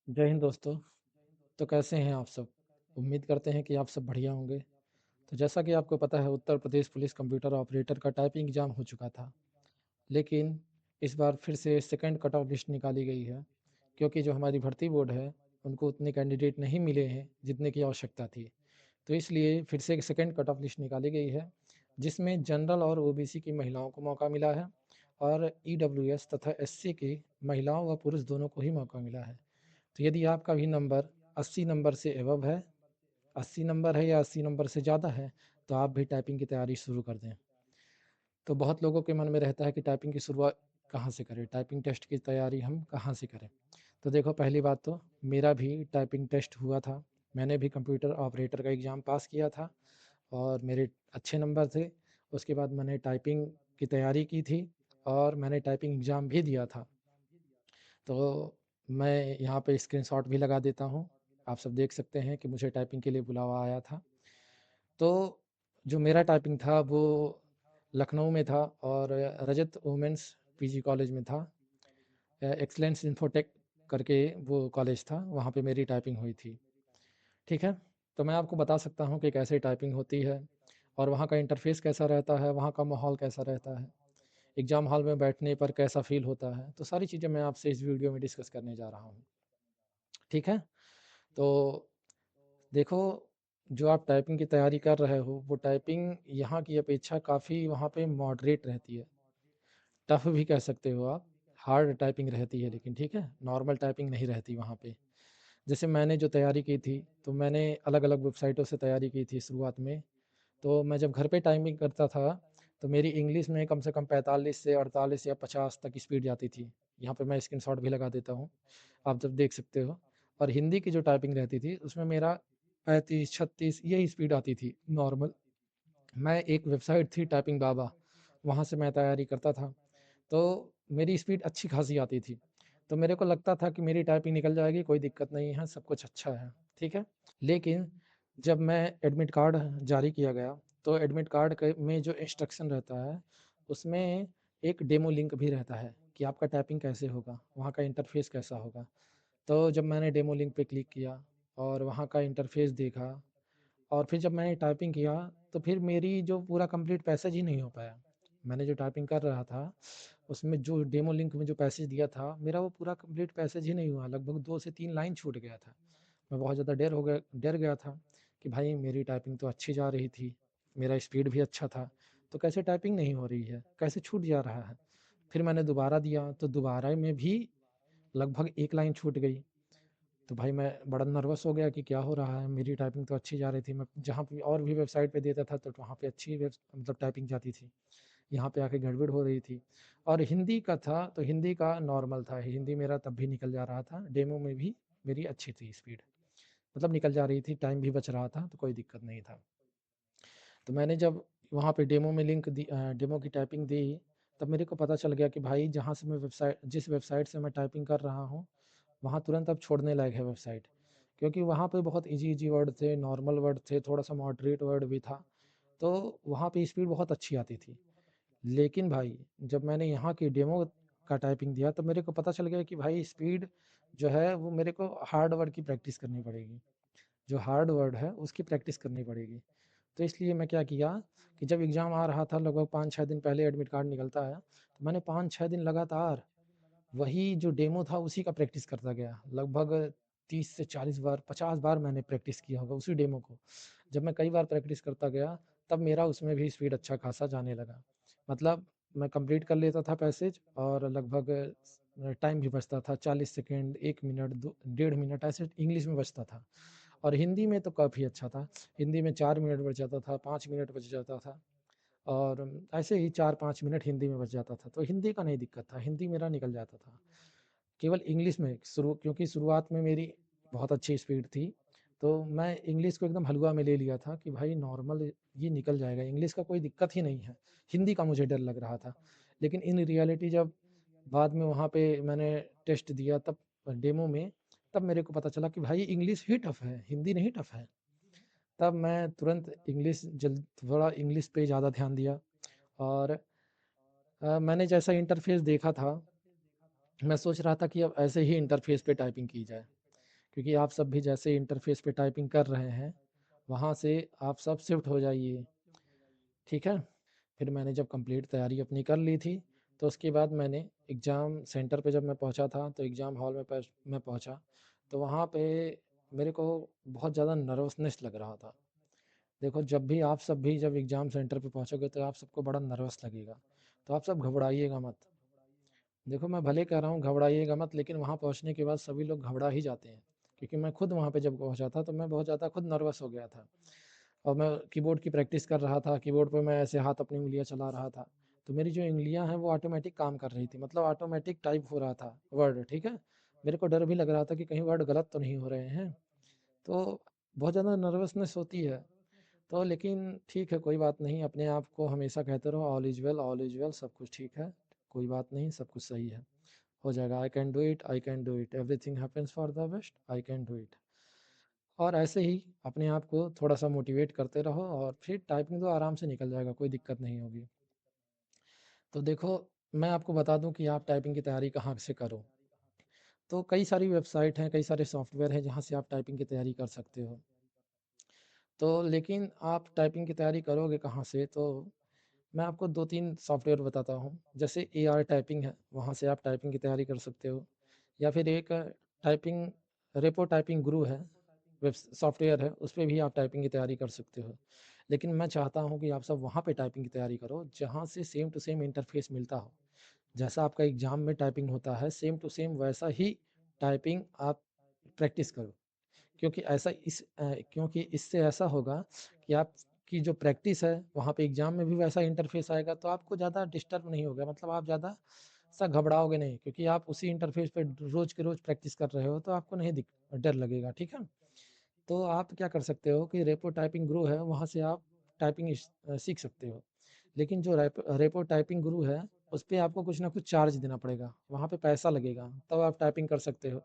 जय हिंद दोस्तों। तो कैसे हैं आप सब? उम्मीद करते हैं कि आप सब बढ़िया होंगे। तो जैसा कि आपको पता है, Uttar Pradesh police computer operator का टाइपिंग एग्ज़ाम हो चुका था। लेकिन इस बार फिर से सेकंड कट ऑफ लिस्ट निकाली गई है, क्योंकि जो हमारी भर्ती बोर्ड है, उनको उतने कैंडिडेट नहीं मिले हैं जितने की आवश्यकता थी। तो इसलिए फिर से एक सेकंड कट ऑफ लिस्ट निकाली गई है, जिसमें जनरल और ओबीसी की महिलाओं को मौका मिला है और ईडब्ल्यूएस तथा एससी की महिलाओं व पुरुष दोनों को ही मौका मिला है। तो यदि आपका भी नंबर 80 नंबर से एबव है, 80 नंबर है या 80 नंबर से ज़्यादा है, तो आप भी टाइपिंग की तैयारी शुरू कर दें। तो बहुत लोगों के मन में रहता है कि टाइपिंग की शुरुआत कहाँ से करें, टाइपिंग टेस्ट की तैयारी हम कहाँ से करें। तो देखो, पहली बात तो मेरा भी टाइपिंग टेस्ट हुआ था। मैंने भी कंप्यूटर ऑपरेटर का एग्ज़ाम पास किया था और मेरे अच्छे नंबर थे। उसके बाद मैंने टाइपिंग की तैयारी की थी और मैंने टाइपिंग एग्ज़ाम भी दिया था। तो मैं यहाँ पे स्क्रीनशॉट भी लगा देता हूँ। आप सब देख सकते हैं कि मुझे टाइपिंग के लिए बुलावा आया था। तो जो मेरा टाइपिंग था वो लखनऊ में था और रजत वुमेन्स पीजी कॉलेज में था। एक्सीलेंस इन्फोटेक करके वो कॉलेज था, वहाँ पे मेरी टाइपिंग हुई थी। ठीक है? तो मैं आपको बता सकता हूँ कि कैसे टाइपिंग होती है और वहाँ का इंटरफ़ेस कैसा रहता है, वहाँ का माहौल कैसा रहता है, एग्ज़ाम हॉल में बैठने पर कैसा फ़ील होता है। तो सारी चीज़ें मैं आपसे इस वीडियो में डिस्कस करने जा रहा हूँ। ठीक है? तो देखो, जो आप टाइपिंग की तैयारी कर रहे हो, वो टाइपिंग यहाँ की अपेक्षा काफ़ी वहाँ पे मॉडरेट रहती है। टफ़ भी कह सकते हो आप, हार्ड टाइपिंग रहती है लेकिन, ठीक है? नॉर्मल टाइपिंग नहीं रहती वहाँ पे। जैसे मैंने जो तैयारी की थी, तो मैंने अलग-अलग वेबसाइटों से तैयारी की थी शुरुआत में। तो मैं जब घर पे टाइपिंग करता था, तो मेरी इंग्लिश में कम से कम 45 से 48 या 50 तक स्पीड जाती थी। यहाँ पे मैं स्क्रीनशॉट भी लगा देता हूँ, आप जब देख सकते हो। और हिंदी की जो टाइपिंग रहती थी, उसमें मेरा 35, 36 यही स्पीड आती थी नॉर्मल। मैं एक वेबसाइट थी टाइपिंग बाबा, वहाँ से मैं तैयारी करता था, तो मेरी स्पीड अच्छी खासी आती थी। तो मेरे को लगता था कि मेरी टाइपिंग निकल जाएगी, कोई दिक्कत नहीं है, सब कुछ अच्छा है, ठीक है? लेकिन जब मैं एडमिट कार्ड जारी किया गया, तो एडमिट कार्ड के में जो इंस्ट्रक्शन रहता है, उसमें एक डेमो लिंक भी रहता है कि आपका टाइपिंग कैसे होगा, वहाँ का इंटरफ़ेस कैसा होगा। तो जब मैंने डेमो लिंक पे क्लिक किया और वहाँ का इंटरफ़ेस देखा और फिर जब मैंने टाइपिंग किया, तो फिर मेरी जो पूरा कंप्लीट पैसेज ही नहीं हो पाया। मैंने जो टाइपिंग कर रहा था, उसमें जो डेमो लिंक में जो पैसेज दिया था, मेरा वो पूरा कंप्लीट पैसेज ही नहीं हुआ, लगभग 2 से 3 लाइन छूट गया था। मैं बहुत ज़्यादा डर गया था कि भाई मेरी टाइपिंग तो अच्छी जा रही थी, मेरा स्पीड भी अच्छा था, तो कैसे टाइपिंग नहीं हो रही है, कैसे छूट जा रहा है। फिर मैंने दोबारा दिया, तो दोबारा में भी लगभग 1 लाइन छूट गई। तो भाई मैं बड़ा नर्वस हो गया कि क्या हो रहा है, मेरी टाइपिंग तो अच्छी जा रही थी, मैं जहाँ पे और भी वेबसाइट पे देता था तो वहाँ पे अच्छी मतलब टाइपिंग जाती थी, यहाँ पे आके गड़बड़ हो रही थी। और हिंदी का था तो हिंदी का नॉर्मल था, हिंदी मेरा तब भी निकल जा रहा था, डेमो में भी मेरी अच्छी थी स्पीड, मतलब निकल जा रही थी, टाइम भी बच रहा था, तो कोई दिक्कत नहीं था। तो मैंने जब वहाँ पे डेमो में डेमो की टाइपिंग दी, तब मेरे को पता चल गया कि भाई जहाँ से मैं जिस वेबसाइट से मैं टाइपिंग कर रहा हूँ, वहाँ तुरंत अब छोड़ने लायक है वेबसाइट। क्योंकि वहाँ पे बहुत ईज़ी-ईज़ी वर्ड थे, नॉर्मल वर्ड थे, थोड़ा-सा मॉडरेट वर्ड भी था, तो वहाँ पे स्पीड बहुत अच्छी आती थी। लेकिन भाई, जब मैंने यहाँ की डेमो का टाइपिंग दिया, तो मेरे को पता चल गया कि भाई स्पीड जो है, वो मेरे को हार्ड वर्ड की प्रैक्टिस करनी पड़ेगी। जो हार्ड वर्ड है, उसकी प्रैक्टिस करनी पड़ेगी। तो इसलिए मैं क्या किया कि जब एग्ज़ाम आ रहा था, लगभग 5-6 दिन पहले एडमिट कार्ड निकलता है, तो मैंने 5-6 दिन लगातार वही जो डेमो था उसी का प्रैक्टिस करता गया। लगभग 30 से 40 बार, 50 बार मैंने प्रैक्टिस किया होगा उसी डेमो को। जब मैं कई बार प्रैक्टिस करता गया, तब मेरा उसमें भी स्पीड अच्छा खासा जाने लगा। मतलब मैं कंप्लीट कर लेता था पैसेज और लगभग टाइम भी बचता था, 40 सेकंड, 1 मिनट, दो डेढ़ मिनट ऐसे इंग्लिश में बचता था। और हिंदी में तो काफ़ी अच्छा था। हिंदी में 4 मिनट बच जाता था, 5 मिनट बच जाता था और ऐसे ही 4-5 मिनट हिंदी में बच जाता था। तो हिंदी का नहीं दिक्कत था, हिंदी मेरा निकल जाता था। केवल इंग्लिश में क्योंकि शुरुआत में मेरी बहुत अच्छी स्पीड थी, तो मैं इंग्लिश को एकदम हलवा में ले लिया था कि भाई नॉर्मल ये निकल जाएगा, इंग्लिश का कोई दिक्कत ही नहीं है। हिंदी का मुझे डर लग रहा था। लेकिन इन रियलिटी जब बाद में वहाँ पे मैंने टेस्ट दिया, तब डेमो में, तब मेरे को पता चला कि भाई इंग्लिश ही टफ़ है, हिंदी नहीं टफ़ है। तब मैं तुरंत थोड़ा इंग्लिश पे ज़्यादा ध्यान दिया और मैंने जैसा इंटरफ़ेस देखा था, मैं सोच रहा था कि अब ऐसे ही इंटरफ़ेस पे टाइपिंग की जाए। क्योंकि आप सब भी जैसे इंटरफ़ेस पे टाइपिंग कर रहे हैं, वहाँ से आप सब शिफ्ट हो जाइए, ठीक है? फिर मैंने जब कंप्लीट तैयारी अपनी कर ली थी, तो उसके बाद मैंने एग्ज़ाम सेंटर पे जब मैं पहुँचा था, तो एग्ज़ाम हॉल में मैं पहुँचा, तो वहाँ पे मेरे को बहुत ज़्यादा नर्वसनेस लग रहा था। देखो, जब भी आप सब भी जब एग्ज़ाम सेंटर पे पहुँचोगे, तो आप सबको बड़ा नर्वस लगेगा, तो आप सब घबराइएगा मत। देखो, मैं भले कह रहा हूँ घबराइएगा मत, लेकिन वहाँ पहुँचने के बाद सभी लोग घबरा ही जाते हैं, क्योंकि मैं खुद वहाँ पे जब पहुँचा था, तो मैं बहुत ज़्यादा खुद नर्वस हो गया था। और मैं कीबोर्ड की प्रैक्टिस कर रहा था, कीबोर्ड पे मैं ऐसे हाथ अपनी उँगलियाँ चला रहा था, तो मेरी जो उँगलियाँ हैं वो ऑटोमेटिक काम कर रही थी, मतलब ऑटोमेटिक टाइप हो रहा था वर्ड, ठीक है? मेरे को डर भी लग रहा था कि कहीं वर्ड गलत तो नहीं हो रहे हैं, तो बहुत ज़्यादा नर्वसनेस होती है। तो लेकिन ठीक है, कोई बात नहीं, अपने आप को हमेशा कहते रहो ऑल इज़ वेल, सब कुछ ठीक है, कोई बात नहीं, सब कुछ सही है, हो जाएगा। I can do it, everything happens for the best, I can do it. और ऐसे ही अपने आप को थोड़ा-सा मोटिवेट करते रहो और फिर टाइपिंग तो आराम से निकल जाएगा, कोई दिक्कत नहीं होगी। तो देखो, मैं आपको बता दूँ कि आप टाइपिंग की तैयारी कहाँ से करो। तो कई सारी वेबसाइट हैं, कई सारे सॉफ्टवेयर हैं जहाँ से आप टाइपिंग की तैयारी कर सकते हो। तो लेकिन आप टाइपिंग की तैयारी करोगे कहाँ से, तो मैं आपको 2-3 सॉफ्टवेयर बताता हूँ। जैसे एआर टाइपिंग है, वहाँ से आप टाइपिंग की तैयारी कर सकते हो, या फिर एक टाइपिंग रेपो टाइपिंग गुरु है, वेब सॉफ्टवेयर है, उस पे भी आप टाइपिंग की तैयारी कर सकते हो। लेकिन मैं चाहता हूँ कि आप सब वहाँ पे टाइपिंग की तैयारी करो, जहाँ से सेम टू सेम इंटरफ़ेस मिलता हो। जैसा आपका एग्ज़ाम में टाइपिंग होता है, सेम टू सेम वैसा ही टाइपिंग आप प्रैक्टिस करो। क्योंकि इससे ऐसा होगा कि आपकी जो प्रैक्टिस है, वहाँ पे एग्ज़ाम में भी वैसा इंटरफ़ेस आएगा, तो आपको ज़्यादा डिस्टर्ब नहीं होगा, मतलब आप ज़्यादा सा घबराओगे नहीं, क्योंकि आप उसी इंटरफ़ेस पे रोज़ के रोज़ प्रैक्टिस कर रहे हो, तो आपको नहीं डर लगेगा, ठीक है? तो आप क्या कर सकते हो कि रेपो टाइपिंग गुरु है, वहाँ से आप टाइपिंग सीख सकते हो। लेकिन जो रेपो टाइपिंग गुरु है, उस पे आपको कुछ ना कुछ चार्ज देना पड़ेगा, वहाँ पे पैसा लगेगा, तब आप टाइपिंग कर सकते हो।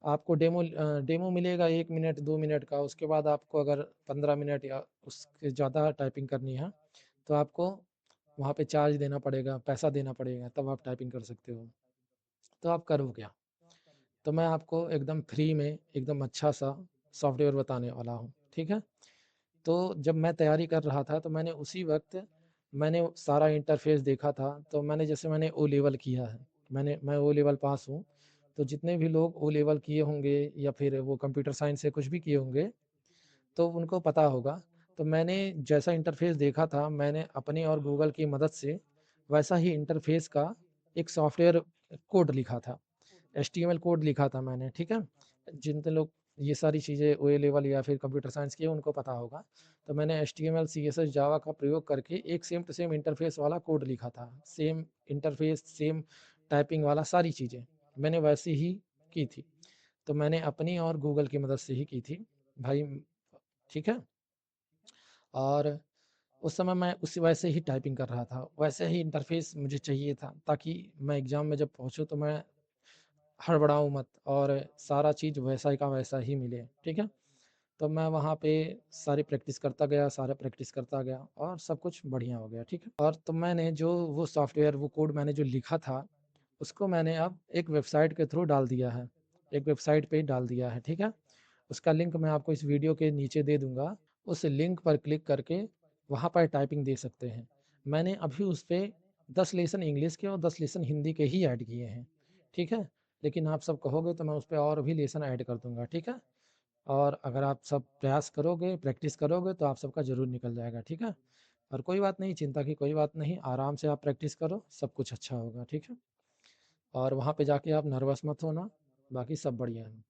आपको डेमो मिलेगा 1 मिनट, 2 मिनट का, उसके बाद आपको अगर 15 मिनट या उससे ज़्यादा टाइपिंग करनी है, तो आपको वहाँ पे चार्ज देना पड़ेगा, पैसा देना पड़ेगा, तब आप टाइपिंग कर सकते हो। तो आप करो क्या? तो मैं आपको एकदम फ्री में एकदम अच्छा-सा सॉफ्टवेयर बताने वाला हूँ, ठीक है? तो जब मैं तैयारी कर रहा था, तो मैंने उसी वक़्त मैंने सारा इंटरफ़ेस देखा था, तो मैंने ओ लेवल किया है, मैं ओ लेवल पास हूँ, तो जितने भी लोग ओ लेवल किए होंगे या फिर वो कंप्यूटर साइंस से कुछ भी किए होंगे, तो उनको पता होगा। तो मैंने जैसा इंटरफ़ेस देखा था, मैंने अपने और गूगल की मदद से वैसा ही इंटरफ़ेस का एक सॉफ्टवेयर कोड लिखा था। एचटीएमएल कोड लिखा था मैंने, ठीक है? जितने लोग ये सारी चीज़ें ओए लेवल या फिर कंप्यूटर साइंस की है, उनको पता होगा। तो मैंने एचटीएमएल, सीएसएस, जावा का प्रयोग करके एक सेम टू सेम इंटरफ़ेस वाला कोड लिखा था। सेम इंटरफ़ेस, सेम टाइपिंग वाला सारी चीज़ें, मैंने वैसे ही की थी। तो मैंने अपनी और गूगल की मदद से ही की थी, भाई, ठीक है? और उस समय मैं उसी वैसे ही टाइपिंग कर रहा था, वैसे ही इंटरफ़ेस मुझे चाहिए था, ताकि मैं एग्ज़ाम में जब पहुँचूँ तो मैं हड़बड़ाऊँ मत और सारा चीज़ वैसा ही का वैसा ही मिले, ठीक है? तो मैं वहाँ पे सारी प्रैक्टिस करता गया, सारा प्रैक्टिस करता गया और सब कुछ बढ़िया हो गया, ठीक है? और तो मैंने जो वो सॉफ्टवेयर, वो कोड मैंने जो लिखा था, उसको मैंने अब एक वेबसाइट के थ्रू डाल दिया है, एक वेबसाइट पे डाल दिया है, ठीक है? उसका लिंक मैं आपको इस वीडियो के नीचे दे दूँगा, उस लिंक पर क्लिक करके वहाँ पर टाइपिंग दे सकते हैं। मैंने अभी उस पे 10 लेसन इंग्लिश के और 10 लेसन हिंदी के ही ऐड किए हैं, ठीक है? लेकिन आप सब कहोगे तो मैं उस पे और भी लेसन ऐड कर दूँगा, ठीक है? और अगर आप सब प्रयास करोगे, प्रैक्टिस करोगे, तो आप सबका ज़रूर निकल जाएगा, ठीक है? और कोई बात नहीं, चिंता की कोई बात नहीं, आराम से आप प्रैक्टिस करो, सब कुछ अच्छा होगा, ठीक है? और वहाँ पे जाके आप नर्वस मत होना, बाकी सब बढ़िया है।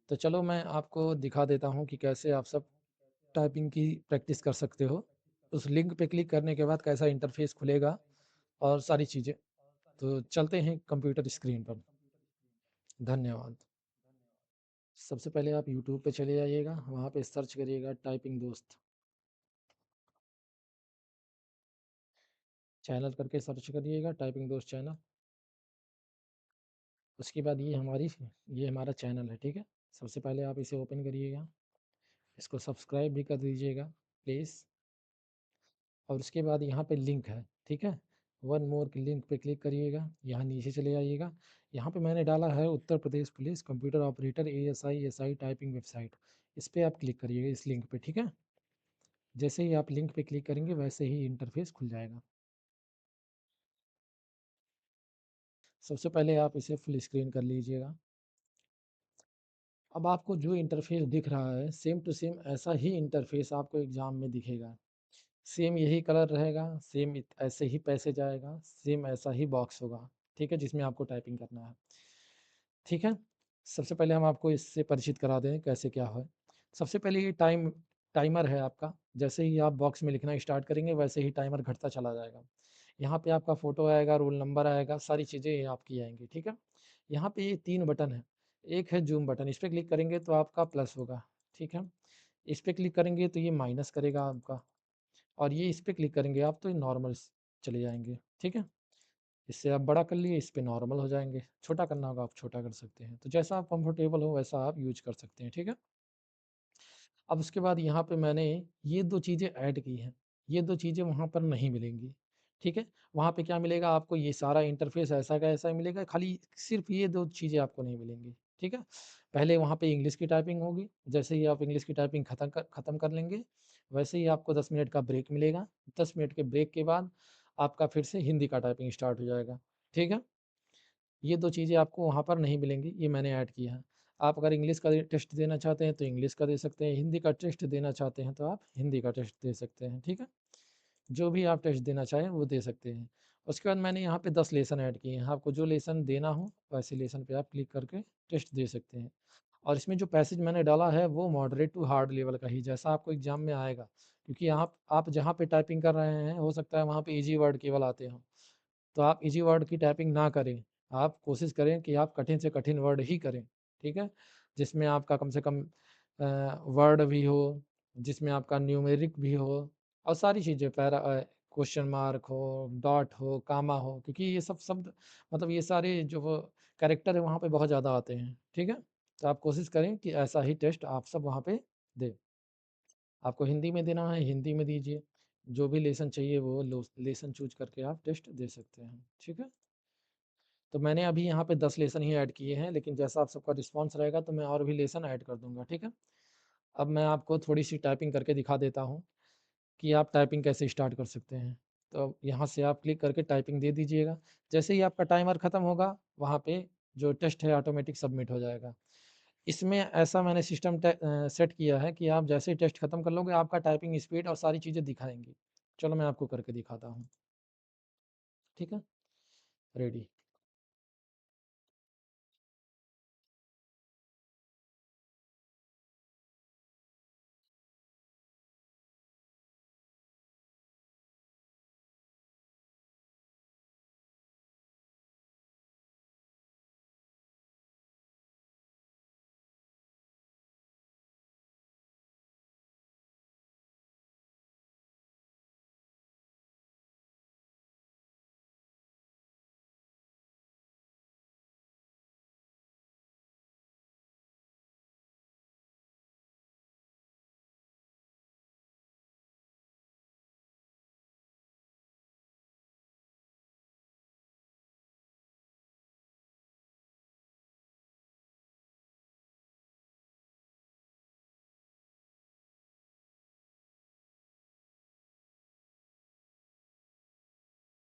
तो चलो, मैं आपको दिखा देता हूँ कि कैसे आप सब टाइपिंग की प्रैक्टिस कर सकते हो। उस लिंक पे क्लिक करने के बाद कैसा इंटरफ़ेस खुलेगा और सारी चीज़ें। तो चलते हैं कंप्यूटर स्क्रीन पर। धन्यवाद। सबसे पहले आप यूट्यूब पे चले जाइएगा, वहाँ पे सर्च करिएगा टाइपिंग दोस्त, चैनल करके सर्च करिएगा टाइपिंग दोस्त चैनल। उसके बाद ये हमारा चैनल है, ठीक है? सबसे पहले आप इसे ओपन करिएगा, इसको सब्सक्राइब भी कर दीजिएगा प्लीज़। और उसके बाद यहाँ पे लिंक है, ठीक है? वन मोर के लिंक पे क्लिक करिएगा, यहाँ नीचे चले आइएगा। यहाँ पे मैंने डाला है Uttar Pradesh police computer operator ASI SI typing website, इस पे आप क्लिक करिएगा इस लिंक पे, ठीक है। जैसे ही आप लिंक पे क्लिक करेंगे वैसे ही इंटरफेस खुल जाएगा। सबसे पहले आप इसे फुल स्क्रीन कर लीजिएगा। अब आपको जो इंटरफेस दिख रहा है सेम टू सेम ऐसा ही इंटरफेस आपको एग्ज़ाम में दिखेगा। सेम यही कलर रहेगा, सेम ऐसे ही पैसेज आएगा, सेम ऐसा ही बॉक्स होगा, ठीक है, जिसमें आपको टाइपिंग करना है, ठीक है। सबसे पहले हम आपको इससे परिचित करा दें कैसे क्या है। सबसे पहले ये टाइमर है आपका। जैसे ही आप बॉक्स में लिखना स्टार्ट करेंगे वैसे ही टाइमर घटता चला जाएगा। यहाँ पे आपका फ़ोटो आएगा, रोल नंबर आएगा, सारी चीज़ें आपकी आएंगी, ठीक है। यहाँ पे ये 3 बटन है। एक है जूम बटन, इस पे क्लिक करेंगे तो आपका प्लस होगा, ठीक है। इस पे क्लिक करेंगे तो ये माइनस करेगा आपका, और ये इस पे क्लिक करेंगे आप तो ये नॉर्मल चले जाएँगे, ठीक है। इससे आप बड़ा कर लिए, इस पे नॉर्मल हो जाएँगे, छोटा करना होगा आप छोटा कर सकते हैं। तो जैसा आप कंफर्टेबल हो वैसा आप यूज़ कर सकते हैं, ठीक है। अब उसके बाद यहाँ पे मैंने ये 2 चीज़ें ऐड की हैं, ये 2 चीज़ें वहाँ पर नहीं मिलेंगी, ठीक है। वहाँ पे क्या मिलेगा आपको, ये सारा इंटरफ़ेस ऐसा का ऐसा ही मिलेगा, खाली सिर्फ़ ये 2 चीज़ें आपको नहीं मिलेंगी, ठीक है। पहले वहाँ पे इंग्लिश की टाइपिंग होगी, जैसे ही आप इंग्लिश की टाइपिंग ख़त्म कर लेंगे, वैसे ही आपको 10 मिनट का ब्रेक मिलेगा। 10 मिनट के ब्रेक के बाद आपका फिर से हिंदी का टाइपिंग स्टार्ट हो जाएगा, ठीक है। ये 2 चीज़ें आपको वहाँ पर नहीं मिलेंगी, ये मैंने ऐड किया है। आप अगर इंग्लिश का टेस्ट देना चाहते हैं तो इंग्लिश का दे सकते हैं, हिंदी का टेस्ट देना चाहते हैं तो आप हिंदी का टेस्ट दे सकते हैं, ठीक है? जो भी आप टेस्ट देना चाहें वो दे सकते हैं। उसके बाद मैंने यहाँ पे 10 लेसन ऐड किए हैं, आपको जो लेसन देना हो वैसे लेसन पे आप क्लिक करके टेस्ट दे सकते हैं। और इसमें जो पैसेज मैंने डाला है वो मॉडरेट टू हार्ड लेवल का ही, जैसा आपको एग्ज़ाम में आएगा। क्योंकि आप जहाँ पे टाइपिंग कर रहे हैं हो सकता है वहाँ पे ईज़ी वर्ड केवल आते हों। तो आप इजी वर्ड की टाइपिंग ना करें, आप कोशिश करें कि आप कठिन से कठिन वर्ड ही करें, ठीक है? जिसमें आपका कम से कम वर्ड भी हो, जिसमें आपका न्यूमेरिक भी हो, और सारी चीज़ें क्वेश्चन मार्क हो, डॉट हो, कामा हो, क्योंकि ये सब शब्द मतलब ये सारे जो वो कैरेक्टर है वहाँ पे बहुत ज़्यादा आते हैं, ठीक है? तो आप कोशिश करें कि ऐसा ही टेस्ट आप सब वहाँ पे दें। आपको हिंदी में देना है, हिंदी में दीजिए। जो भी लेसन चाहिए वो लेसन चूज़ करके आप टेस्ट दे सकते हैं, ठीक है? तो मैंने अभी यहाँ पे 10 लेसन ही ऐड किए हैं, लेकिन जैसा आप सबका रिस्पॉन्स रहेगा तो मैं और भी लेसन ऐड कर दूँगा, ठीक है? अब मैं आपको थोड़ी-सी टाइपिंग करके दिखा देता हूँ कि आप टाइपिंग कैसे स्टार्ट कर सकते हैं। तो यहाँ से आप क्लिक करके टाइपिंग दे दीजिएगा। जैसे ही आपका टाइमर ख़त्म होगा, वहाँ पे जो टेस्ट है ऑटोमेटिक सबमिट हो जाएगा। इसमें ऐसा मैंने सिस्टम सेट किया है कि आप जैसे ही टेस्ट खत्म कर लोगे, आपका टाइपिंग स्पीड और सारी चीज़ें दिखाएँगी। चलो मैं आपको करके दिखाता हूँ, ठीक है? रेडी।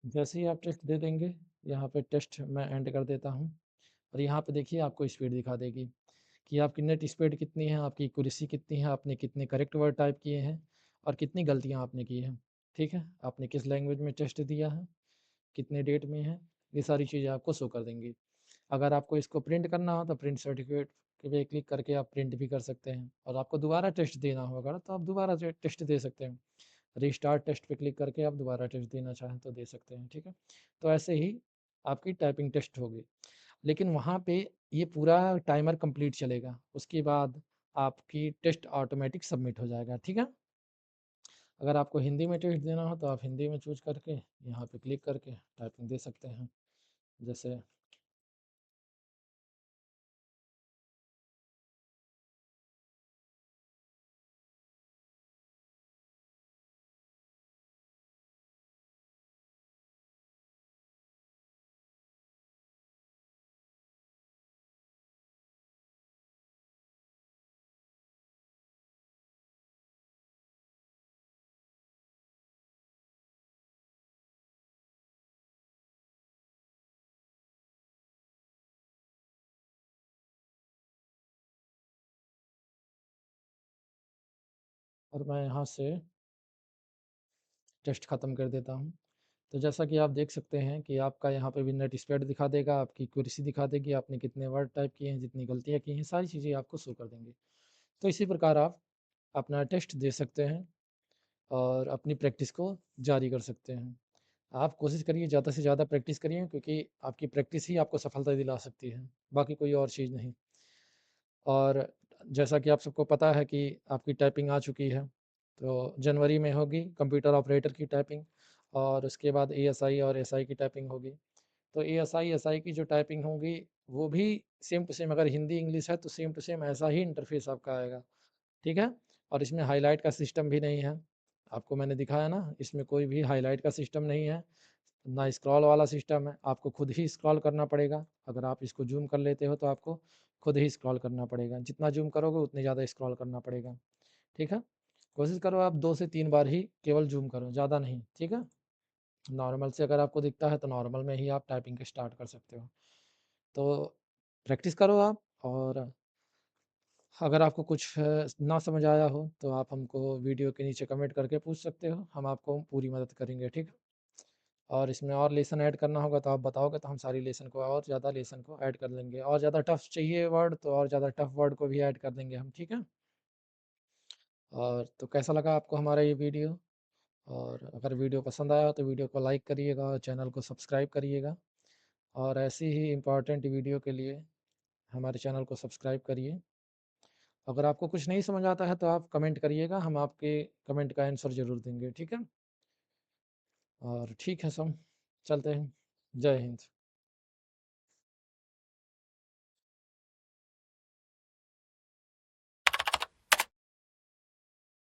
जैसे ही आप टेस्ट दे देंगे, यहाँ पे टेस्ट मैं एंड कर देता हूँ, और यहाँ पे देखिए आपको स्पीड दिखा देगी कि आपकी नेट स्पीड कितनी है, आपकी एक्यूरेसी कितनी है, आपने कितने करेक्ट वर्ड टाइप किए हैं और कितनी गलतियाँ आपने की हैं, ठीक है? आपने किस लैंग्वेज में टेस्ट दिया है, कितने डेट में है, ये सारी चीज़ें आपको शो कर देंगी। अगर आपको इसको प्रिंट करना हो तो प्रिंट सर्टिफिकेट पे क्लिक करके आप प्रिंट भी कर सकते हैं, और आपको दोबारा टेस्ट देना होगा तो आप दोबारा टेस्ट दे सकते हैं। रीस्टार्ट टेस्ट पे क्लिक करके आप दोबारा टेस्ट देना चाहें तो दे सकते हैं, ठीक है। तो ऐसे ही आपकी टाइपिंग टेस्ट होगी, लेकिन वहाँ पे ये पूरा टाइमर कंप्लीट चलेगा, उसके बाद आपकी टेस्ट ऑटोमेटिक सबमिट हो जाएगा, ठीक है। अगर आपको हिंदी में टेस्ट देना हो तो आप हिंदी में चूज करके यहाँ पे क्लिक करके टाइपिंग दे सकते हैं, जैसे और मैं यहाँ से टेस्ट ख़त्म कर देता हूँ। तो जैसा कि आप देख सकते हैं कि आपका यहाँ पे विन रेट स्प्रेड दिखा देगा, आपकी एक्यूरेसी दिखा देगी, आपने कितने वर्ड टाइप किए हैं, जितनी गलतियाँ की हैं, सारी चीज़ें आपको शो कर देंगे। तो इसी प्रकार आप अपना टेस्ट दे सकते हैं और अपनी प्रैक्टिस को जारी कर सकते हैं। आप कोशिश करिए ज़्यादा से ज़्यादा प्रैक्टिस करिए, क्योंकि आपकी प्रैक्टिस ही आपको सफलता दिला सकती है, बाकी कोई और चीज़ नहीं। और जैसा कि आप सबको पता है कि आपकी टाइपिंग आ चुकी है, तो जनवरी में होगी कंप्यूटर ऑपरेटर की टाइपिंग, और उसके बाद एएसआई और एसआई की टाइपिंग होगी। तो एएसआई, एसआई की जो टाइपिंग होगी, वो भी सेम टू सेम, अगर हिंदी इंग्लिश है तो सेम टू सेम ऐसा ही इंटरफेस आपका आएगा, ठीक है? और इसमें हाइलाइट का सिस्टम भी नहीं है, आपको मैंने दिखाया ना, इसमें कोई भी हाइलाइट का सिस्टम नहीं है, ना स्क्रॉल वाला सिस्टम है, आपको खुद ही स्क्रॉल करना पड़ेगा। अगर आप इसको ज़ूम कर लेते हो तो आपको खुद ही स्क्रॉल करना पड़ेगा, जितना ज़ूम करोगे उतनी ज़्यादा स्क्रॉल करना पड़ेगा, ठीक है? कोशिश करो आप 2 से 3 बार ही केवल ज़ूम करो, ज़्यादा नहीं, ठीक है? नॉर्मल से अगर आपको दिखता है तो नॉर्मल में ही आप टाइपिंग स्टार्ट कर सकते हो। तो प्रैक्टिस करो आप, और अगर आपको कुछ ना समझ आया हो तो आप हमको वीडियो के नीचे कमेंट करके पूछ सकते हो, हम आपको पूरी मदद करेंगे, ठीक है? और इसमें और लेसन ऐड करना होगा तो आप बताओगे, तो हम सारी लेसन को और ज़्यादा लेसन को ऐड कर लेंगे, और ज़्यादा टफ चाहिए वर्ड तो और ज़्यादा टफ वर्ड को भी ऐड कर देंगे हम, ठीक है? और तो कैसा लगा आपको हमारा ये वीडियो? और अगर वीडियो पसंद आया तो वीडियो को लाइक करिएगा और चैनल को सब्सक्राइब करिएगा, और ऐसी ही इम्पोर्टेंट वीडियो के लिए हमारे चैनल को सब्सक्राइब करिए। अगर आपको कुछ नहीं समझ आता है तो आप कमेंट करिएगा, हम आपके कमेंट का आंसर ज़रूर देंगे, ठीक है? और ठीक है सब, चलते हैं। जय हिंद।